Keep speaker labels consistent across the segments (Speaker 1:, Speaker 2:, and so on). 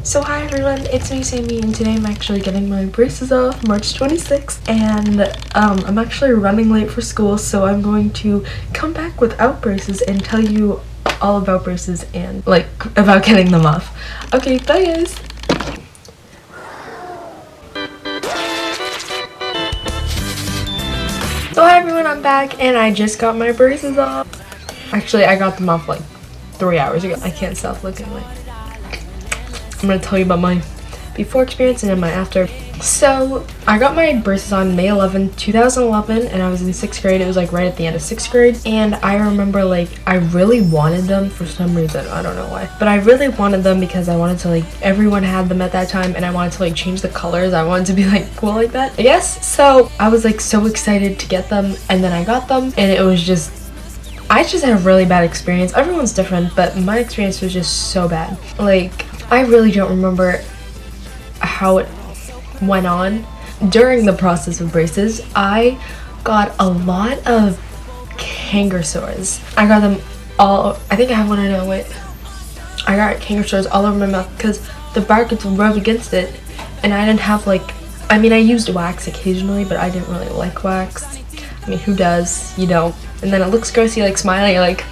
Speaker 1: So hi everyone, it's me Sammy, and today I'm actually getting my braces off March 26th, and I'm actually running late for school, so I'm going to come back without braces and tell you all about braces and like about getting them off. Okay, bye guys! So hi everyone, I'm back and I just got my braces off. Actually, I got them off like 3 hours ago. I can't stop looking like. I'm gonna tell you about my before experience and then my after. So I got my braces on May 11th, 2011, and I was in 6th grade. It was like right at the end of 6th grade, and I remember like I really wanted them for some reason. I don't know why, but I really wanted them because I wanted to like everyone had them at that time, and I wanted to like change the colors. I wanted to be like cool like that, I guess. So I was like so excited to get them, and then I got them, and it was just I just had a really bad experience. Everyone's different, but my experience was just so bad. Like I really don't remember how it went on. During the process of braces, I got a lot of canker sores. I got them all, I think I have one right now, wait. I got canker sores all over my mouth because the brackets would rub against it, and I didn't have like, I mean I used wax occasionally, but I didn't really like wax. I mean, who does? You don't. And then it looks gross, you like smiling, like,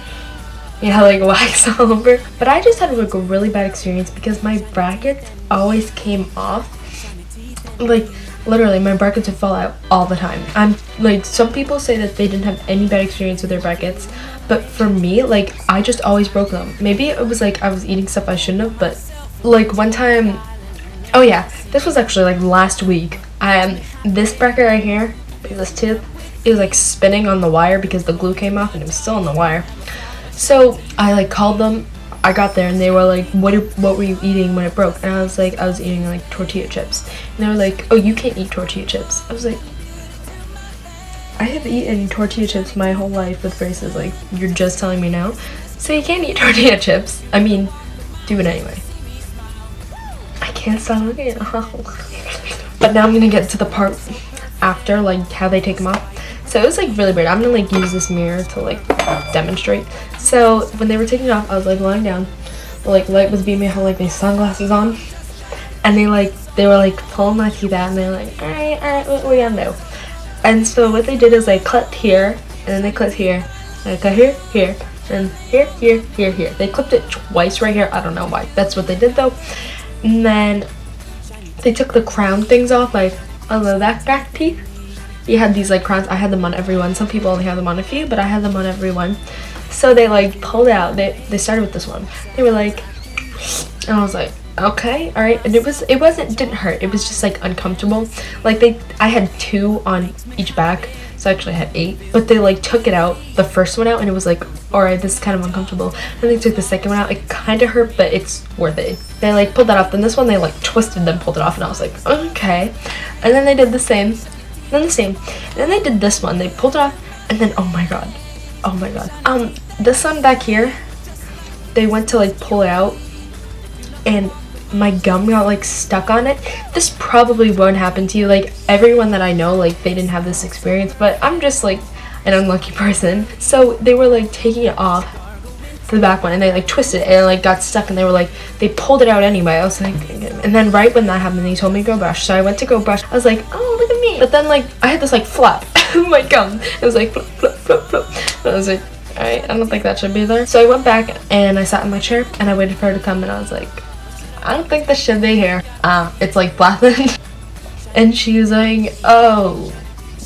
Speaker 1: you know, like wax all over. But I just had like a really bad experience because my brackets always came off. Like literally my brackets would fall out all the time. I'm like, some people say that they didn't have any bad experience with their brackets, but for me, like I just always broke them. Maybe it was like I was eating stuff I shouldn't have, but like one time, oh yeah, this was actually like last week. This bracket right here, this tooth, it was like spinning on the wire because the glue came off and it was still on the wire. So I like called them. I got there and they were like, what were you eating when it broke? And I was like, I was eating like tortilla chips. And they were like, oh, you can't eat tortilla chips. I was like, I have eaten tortilla chips my whole life with braces. Like, you're just telling me now? So you can't eat tortilla chips. I mean, do it anyway. I can't stop looking at it. But now I'm gonna get to the part after, like how they take them off. So it was like really weird. I'm gonna like use this mirror to like demonstrate. So when they were taking it off, I was like lying down. The like light was beaming. I had like these sunglasses on, and they were like pulling my teeth out, and they're like, all right, what we gonna do? And so what they did is they clipped here, and then they clipped here, and they cut here, and here. They clipped it twice right here. I don't know why. That's what they did though. And then they took the crown things off, like on the back teeth. You had these like crowns. I had them on everyone. Some people only have them on a few, but I had them on everyone. So they like pulled out. They started with this one. They were like, and I was like, okay, all right. And it didn't hurt. It was just like uncomfortable. Like I had 2 on each back, so I actually had 8. But they like took it out, the first one out, and it was like, all right, this is kind of uncomfortable. And they took the second one out. It kind of hurt, but it's worth it. They like pulled that off. Then this one they like twisted, then pulled it off, and I was like, okay. And then they did the same. Then the same. And then they did this one. They pulled it off, and then oh my god. This one back here, they went to like pull it out, and my gum got like stuck on it. This probably won't happen to you. Like everyone that I know, like they didn't have this experience, but I'm just like an unlucky person. So they were like taking it off, the back one, and they like twisted it and it like got stuck, and they pulled it out anyway. I was like, and then right when that happened, they told me to go brush, so I went to go brush. I was like, oh, look at me. But then like I had this like flap my gum. It was like flop, flop, flop, flop. And I was like, all right, I don't think that should be there. So I went back and I sat in my chair and I waited for her to come, and I was like, I don't think this should be here. It's like flattened. And she was like, oh,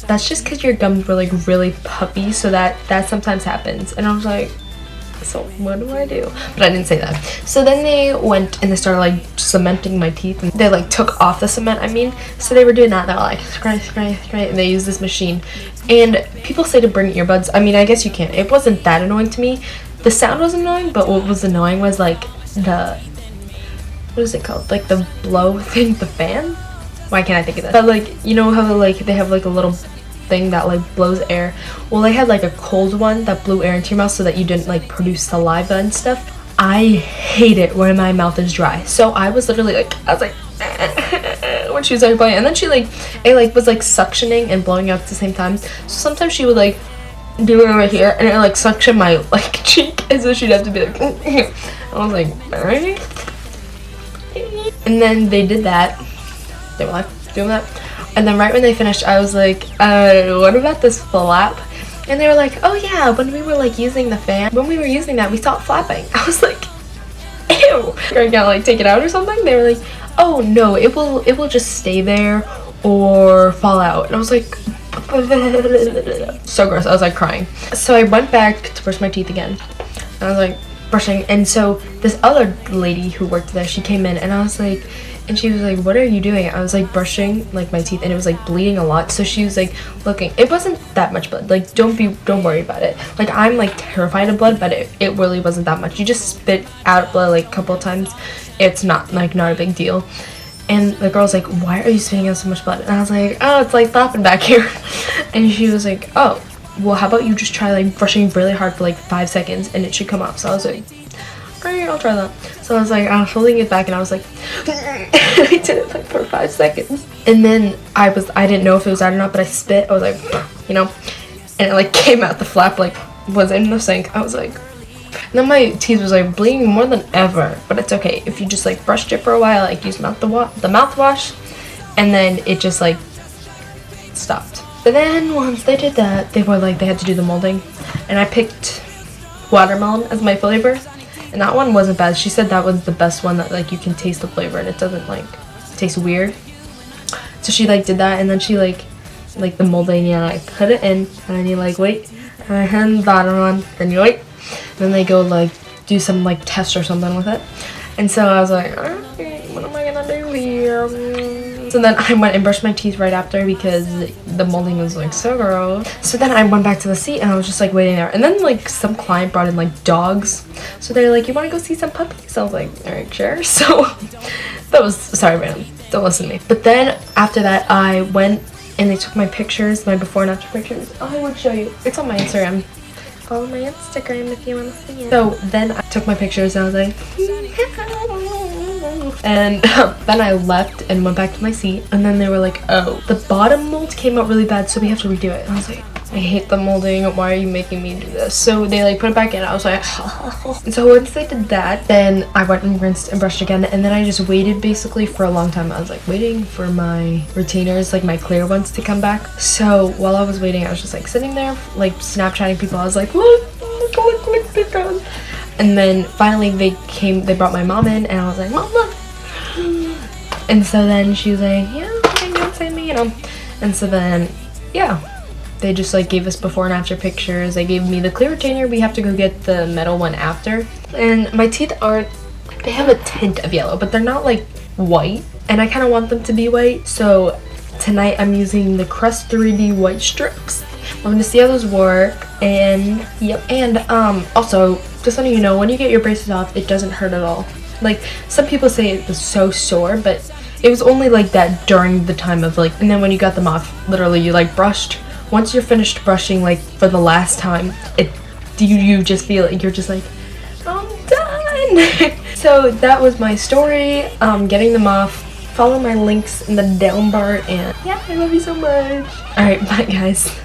Speaker 1: that's just because your gums were like really puffy, so that sometimes happens. And I was like, so what do I do? But I didn't say that. So then they went and they started like cementing my teeth, and they like took off the cement, I mean. So they were doing that. They were like scratch, and they used this machine. And people say to bring earbuds. I mean, I guess you can. It wasn't that annoying to me. The sound was annoying, but what was annoying was like what is it called? Like the blow thing, the fan? Why can't I think of that? But like, you know how like they have like a little thing that like blows air. Well, they had like a cold one that blew air into your mouth so that you didn't like produce saliva and stuff. I hate it when my mouth is dry. So I was literally like, I was like when she was like playing, and then she like it was like suctioning and blowing out at the same time. So sometimes she would like do it right here, and it like suction my like cheek, and so she'd have to be like I was like, alright. And then they did that. They were like doing that. And then right when they finished, I was like, what about this flap? And they were like, oh yeah, when we were like using the fan, when we were using that, we saw it flapping. I was like, ew. Are you gonna like take it out or something? They were like, oh no, it will just stay there or fall out. And I was like, so gross. I was like crying. So I went back to brush my teeth again. I was like brushing, and so this other lady who worked there, she came in, and I was like, and she was like, what are you doing? I was like brushing like my teeth, and it was like bleeding a lot. So she was like looking. It wasn't that much blood. Like don't worry about it. Like I'm like terrified of blood, but it really wasn't that much. You just spit out blood like a couple of times. It's not a big deal. And the girl's like, why are you spitting out so much blood? And I was like, oh, it's like flapping back here. And she was like, oh, well, how about you just try like brushing really hard for like 5 seconds and it should come off. So I was like, great, I'll try that. So I was like, I was holding it back and I was like, I did it like for 5 seconds. And then I didn't know if it was out or not, but I spit. I was like, you know, and it like came out. The flap like was in the sink. I was like, and then my teeth was like bleeding more than ever, but it's okay if you just like brushed it for a while, like use the mouthwash, and then it just like stopped. But then once they did that, they were like, they had to do the molding, and I picked watermelon as my flavor, and that one wasn't bad. She said that was the best one, that like you can taste the flavor and it doesn't like taste weird. So she like did that, and then she like the molding, you know, like put it in, and then you like wait, and then the bottom one, then you wait. Then they go like do some like test or something with it, and so I was like, okay, what am I gonna do here? So then I went and brushed my teeth right after because the molding was like so gross. So then I went back to the seat and I was just like waiting there, and then like some client brought in like dogs, so they're like, you want to go see some puppies? I was like, alright, sure. So that was, sorry man, don't listen to me. But then after that I went and they took my pictures, my before and after pictures. I would show you, it's on my Instagram. Follow my Instagram if you want to see it. So then I took my pictures and I was like, and then I left and went back to my seat, and then they were like, oh, the bottom mold came out really bad, so we have to redo it. And I was like, I hate the molding, why are you making me do this? So they like put it back in. I was like, and so once they did that, then I went and rinsed and brushed again, and then I just waited basically for a long time. I was like waiting for my retainers, like my clear ones, to come back. So while I was waiting, I was just like sitting there like Snapchatting people. I was like, look. And then finally they brought my mom in, and I was like, Mom, look. And so then she was like, yeah, okay, don't say me, you know. And so then, yeah, they just like gave us before and after pictures. They gave me the clear retainer. We have to go get the metal one after. And my teeth they have a tint of yellow, but they're not like white. And I kind of want them to be white. So tonight I'm using the Crest 3D white strips. I'm gonna see how those work. And yep. And also, just letting you know, when you get your braces off, it doesn't hurt at all. Like some people say it was so sore, but it was only like that during the time of like, and then when you got them off, literally you like brushed. Once you're finished brushing like for the last time, you just feel like you're just like, I'm done. So that was my story, getting them off. Follow my links in the down bar, and yeah, I love you so much. All right, bye guys.